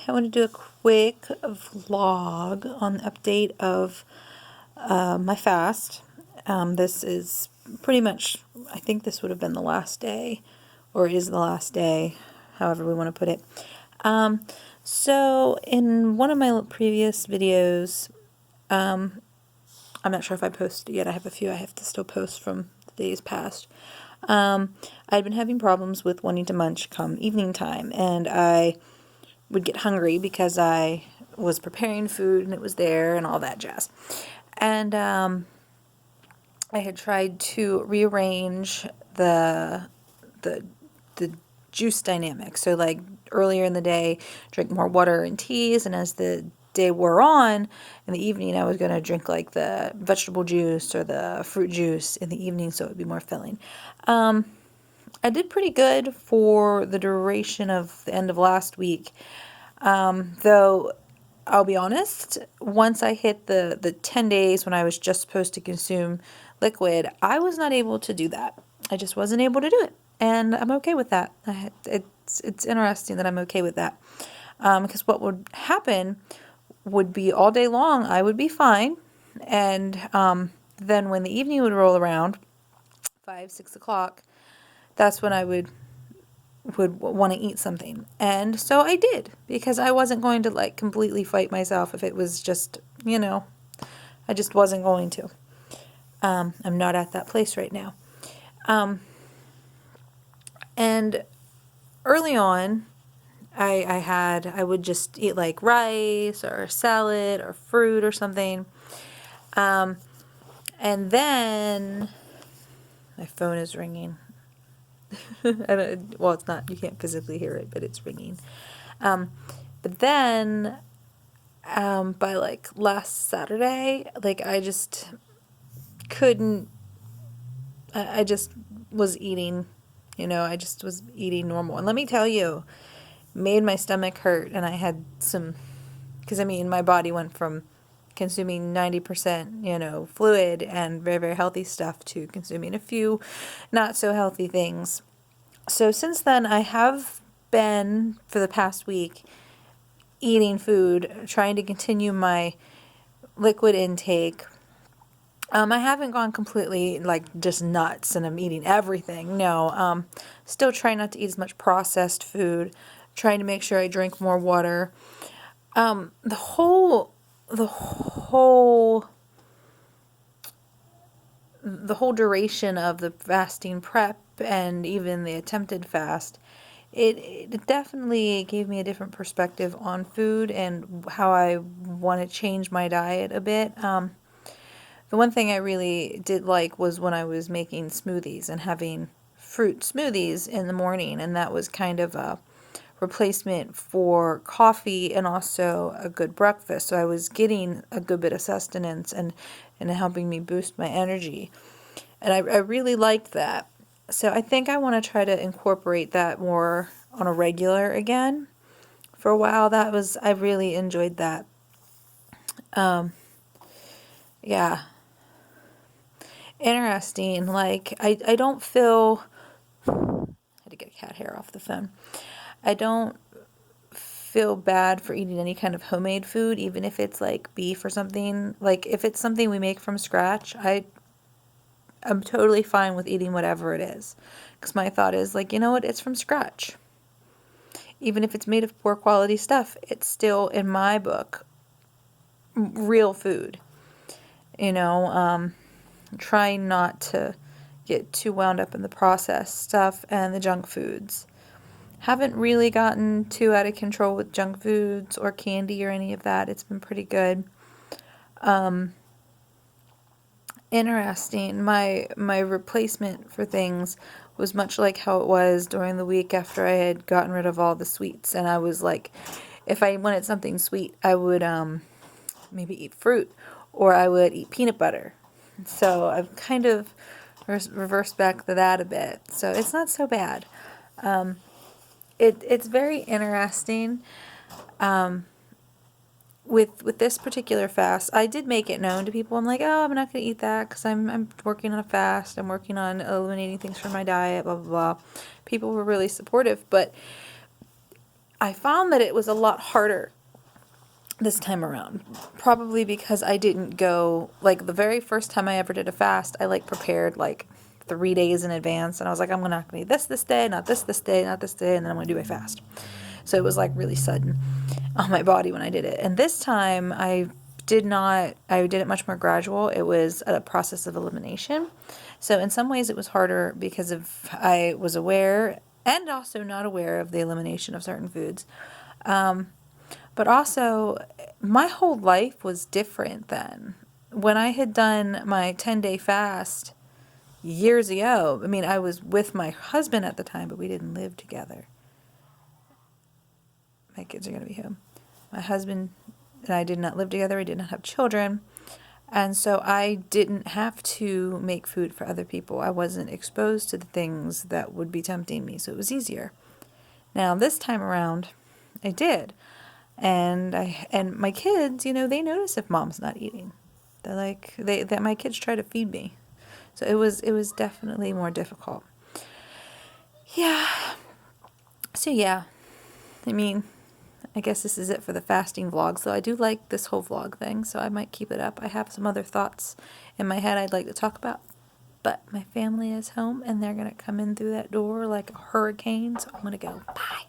I want to do a quick vlog on the update of my fast. This is pretty much, I think this would have been the last day, or is the last day, however we want to put it. So in one of my previous videos, I'm not sure if I posted yet. I have a few I have to still post from the days past. I'd been having problems with wanting to munch come evening time, and I would get hungry because I was preparing food and it was there and all that jazz. And I had tried to rearrange the juice dynamic. So like earlier in the day, drink more water and teas, and as the day wore on, in the evening I was going to drink like the vegetable juice or the fruit juice in the evening so it would be more filling. I did pretty good for the duration of the end of last week, though I'll be honest, once I hit the 10 days when I was just supposed to consume liquid, I was not able to do that. I just wasn't able to do it, and I'm okay with that. It's interesting that I'm okay with that, because what would happen would be all day long I would be fine, and then when the evening would roll around, 5-6 o'clock, that's when I would want to eat something. And so I did, because I wasn't going to like completely fight myself if it was just, I just wasn't going to. I'm not at that place right now. And early on, I would just eat like rice or salad or fruit or something. And then my phone is ringing. Well, it's not, you can't physically hear it, but it's ringing. But then, by like last Saturday, like I just couldn't, I just was eating, I just was eating normal. And let me tell you, made my stomach hurt, and I had some, because my body went from consuming 90%, fluid and very, very healthy stuff to consuming a few not so healthy things. So since then, I have been, for the past week, eating food, trying to continue my liquid intake. I haven't gone completely, like, just nuts and I'm eating everything. No, still trying not to eat as much processed food, trying to make sure I drink more water. The whole duration of the fasting prep and even the attempted fast, it definitely gave me a different perspective on food and how I want to change my diet a bit. The one thing I really did like was when I was making smoothies and having fruit smoothies in the morning, and that was kind of a replacement for coffee and also a good breakfast. So I was getting a good bit of sustenance and helping me boost my energy. And I really liked that. So I think I want to try to incorporate that more on a regular again. For a while, I really enjoyed that. Yeah. Interesting. Like, I don't feel, I had to get a cat hair off the phone. I don't feel bad for eating any kind of homemade food, even if it's like beef or something. Like, if it's something we make from scratch, I'm totally fine with eating whatever it is. Because my thought is, like, you know what? It's from scratch. Even if it's made of poor quality stuff, it's still, in my book, real food. Trying not to get too wound up in the processed stuff and the junk foods. Haven't really gotten too out of control with junk foods or candy or any of that. It's been pretty good. Interesting. My replacement for things was much like how it was during the week after I had gotten rid of all the sweets. And I was like, if I wanted something sweet, I would maybe eat fruit, or I would eat peanut butter. So I've kind of reversed back to that a bit. So it's not so bad. It's very interesting. With this particular fast, I did make it known to people. I'm like, oh, I'm not going to eat that because I'm working on a fast. I'm working on eliminating things from my diet, blah, blah, blah. People were really supportive, but I found that it was a lot harder this time around, probably because I didn't go, like, the very first time I ever did a fast, I like prepared like 3 days in advance, and I was like, I'm not gonna eat this day, not this day, not this day, and then I'm gonna do my fast. So it was like really sudden on my body when I did it. And this time I did not, I did it much more gradual. It was a process of elimination. So in some ways it was harder because of, I was aware and also not aware of the elimination of certain foods. But also, my whole life was different then. When I had done my 10-day fast years ago, I mean, I was with my husband at the time, but we didn't live together. My kids are going to be home. My husband and I did not live together. We did not have children. And so I didn't have to make food for other people. I wasn't exposed to the things that would be tempting me, so it was easier. Now, this time around, I did. And my kids, you know, they notice if mom's not eating. They're like, that my kids try to feed me. So it was definitely more difficult. Yeah. So yeah. I mean, I guess this is it for the fasting vlog. So I do like this whole vlog thing, so I might keep it up. I have some other thoughts in my head I'd like to talk about. But my family is home and they're going to come in through that door like a hurricane, so I'm going to go. Bye.